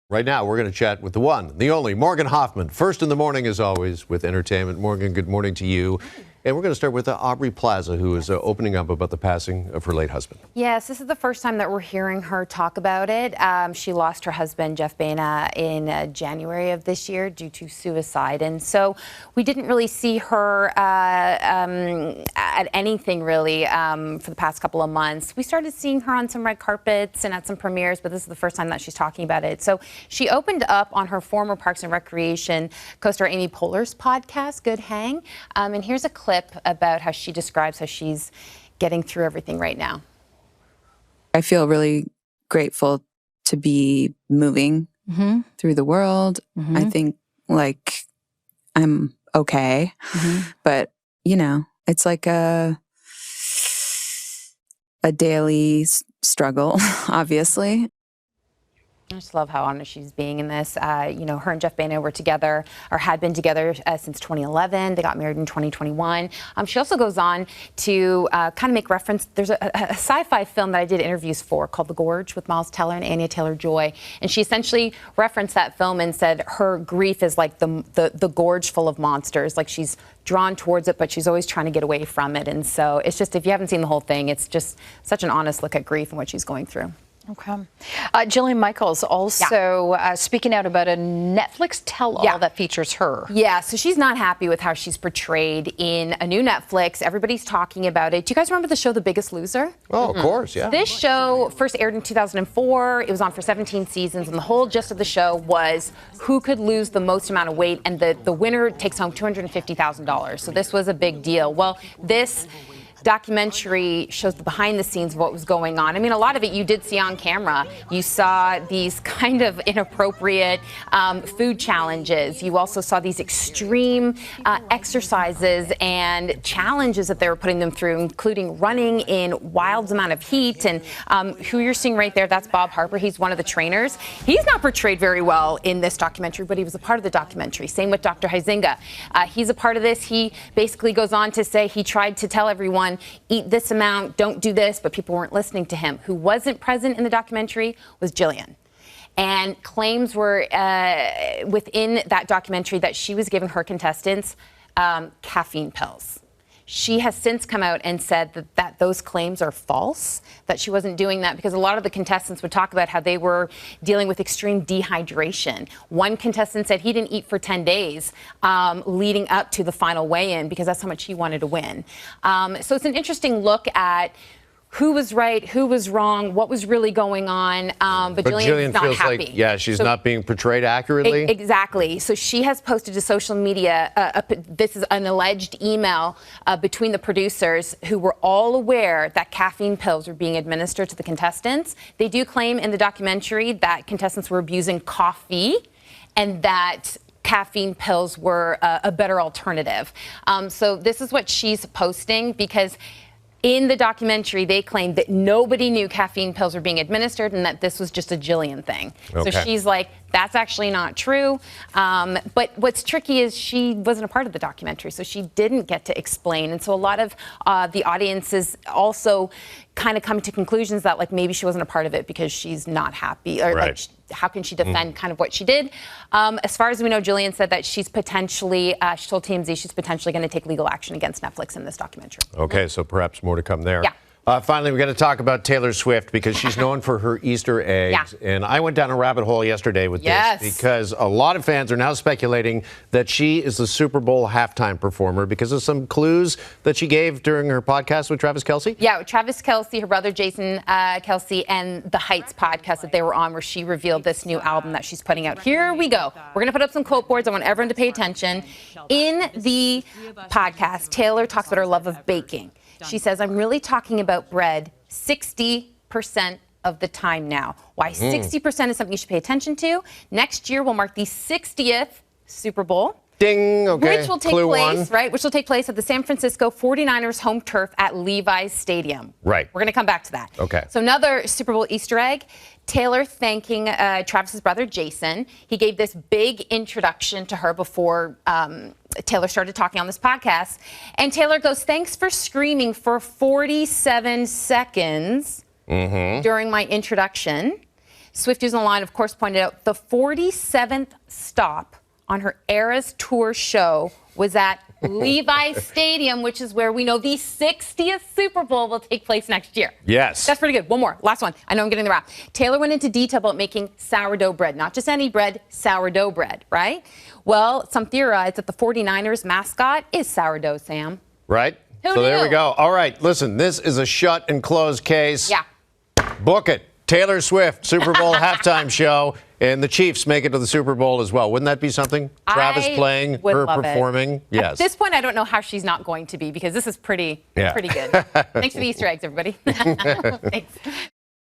Right now, we're going to chat with the one, the only, Morgan Hoffman. First in the morning, as always, with entertainment. Morgan, good morning to you. And we're going to start with Aubrey Plaza, who is opening up about the passing of her late husband. Yes, this is the first time that we're hearing her talk about it. She lost her husband, Jeff Baena, in January of this year due to suicide. And so we didn't really see her at anything, really, for the past couple of months. We started seeing her on some red carpets and at some premieres, but this is the first time that she's talking about it. So she opened up on her former Parks and Recreation co-star Amy Poehler's podcast, Good Hang. And here's a clip about how she describes how she's getting through everything right now. I feel really grateful to be moving through the world. I think like I'm okay, but you know, it's like a daily struggle, obviously. I just love how honest she's being in this. You know, her and Jeff Baena were together, or had been together since 2011. They got married in 2021. She also goes on to kind of make reference. There's a sci-fi film that I did interviews for called The Gorge with Miles Teller and Anya Taylor-Joy. And she essentially referenced that film and said her grief is like the gorge full of monsters. Like she's drawn towards it, but she's always trying to get away from it. And so it's just, if you haven't seen the whole thing, it's just such an honest look at grief and what she's going through. Okay. Jillian Michaels also speaking out about a Netflix tell-all that features her. Yeah, so she's not happy with how she's portrayed in a new Netflix. Everybody's talking about it. Do you guys remember the show The Biggest Loser? Oh, of course, yeah. This show first aired in 2004. It was on for 17 seasons, and the whole gist of the show was who could lose the most amount of weight, and the winner takes home $250,000. So this was a big deal. Well, this documentary shows the behind the scenes of what was going on. I mean, a lot of it you did see on camera. You saw these kind of inappropriate food challenges. You also saw these extreme exercises and challenges that they were putting them through, including running in wild amount of heat. And who you're seeing right there, that's Bob Harper. He's one of the trainers. He's not portrayed very well in this documentary, but he was a part of the documentary. Same with Dr. Huizinga. He's a part of this. He basically goes on to say he tried to tell everyone, eat this amount, don't do this, but people weren't listening to him. Who wasn't present in the documentary was Jillian. And claims were within that documentary that she was giving her contestants caffeine pills. She has since come out and said that those claims are false, that she wasn't doing that, because a lot of the contestants would talk about how they were dealing with extreme dehydration. One contestant said he didn't eat for 10 days leading up to the final weigh-in because that's how much he wanted to win. So it's an interesting look at who was right, who was wrong, what was really going on. But Jillian's not feels happy. Like, she's not being portrayed accurately. Exactly. So she has posted to social media, this is an alleged email between the producers who were all aware that caffeine pills were being administered to the contestants. They do claim in the documentary that contestants were abusing coffee and that caffeine pills were a better alternative. So this is what she's posting, because in the documentary, they claimed that nobody knew caffeine pills were being administered and that this was just a Jillian thing. Okay. So she's like, that's actually not true. But what's tricky is she wasn't a part of the documentary, so she didn't get to explain. And so a lot of the audiences also kind of come to conclusions that like maybe she wasn't a part of it because she's not happy, or like how can she defend kind of what she did? As far as we know, Jillian said that she's potentially, she told TMZ she's potentially going to take legal action against Netflix in this documentary. Okay, so perhaps more to come there. Yeah. Finally, we're going to talk about Taylor Swift, because she's known for her Easter eggs. And I went down a rabbit hole yesterday with this, because a lot of fans are now speculating that she is the Super Bowl halftime performer because of some clues that she gave during her podcast with Travis Kelce. Yeah, with Travis Kelce, her brother Jason Kelce, and the Heights podcast that they were on, where she revealed this new album that she's putting out. Here we go. We're going to put up some quote boards. I want everyone to pay attention. In the podcast, Taylor talks about her love of baking. She says, I'm really talking about bread 60% of the time now. Why 60% is something you should pay attention to. Next year will mark the 60th Super Bowl. Ding, okay. Which will take place, right? Which will take place at the San Francisco 49ers home turf at Levi's Stadium. Right. We're going to come back to that. Okay. So another Super Bowl Easter egg, Taylor thanking Travis's brother, Jason. He gave this big introduction to her before Taylor started talking on this podcast. And Taylor goes, thanks for screaming for 47 seconds during my introduction. Swifties on the line, of course, pointed out the 47th stop on her Eras Tour show was at Levi's Stadium, which is where we know the 60th Super Bowl will take place next year. Yes. That's pretty good. One more. Last one. I know I'm getting the wrap. Taylor went into detail about making sourdough bread. Not just any bread, sourdough bread, right? Well, some theorize that the 49ers mascot is sourdough, Sam. Right? Who So there we knew? go. All right, listen, this is a shut and close case. Yeah. Book it. Taylor Swift, Super Bowl halftime show, and the Chiefs make it to the Super Bowl as well. Wouldn't that be something? Travis playing, her performing. Yes. At this point, I don't know how she's not going to be because this is pretty good. Thanks for the Easter eggs, everybody. Thanks.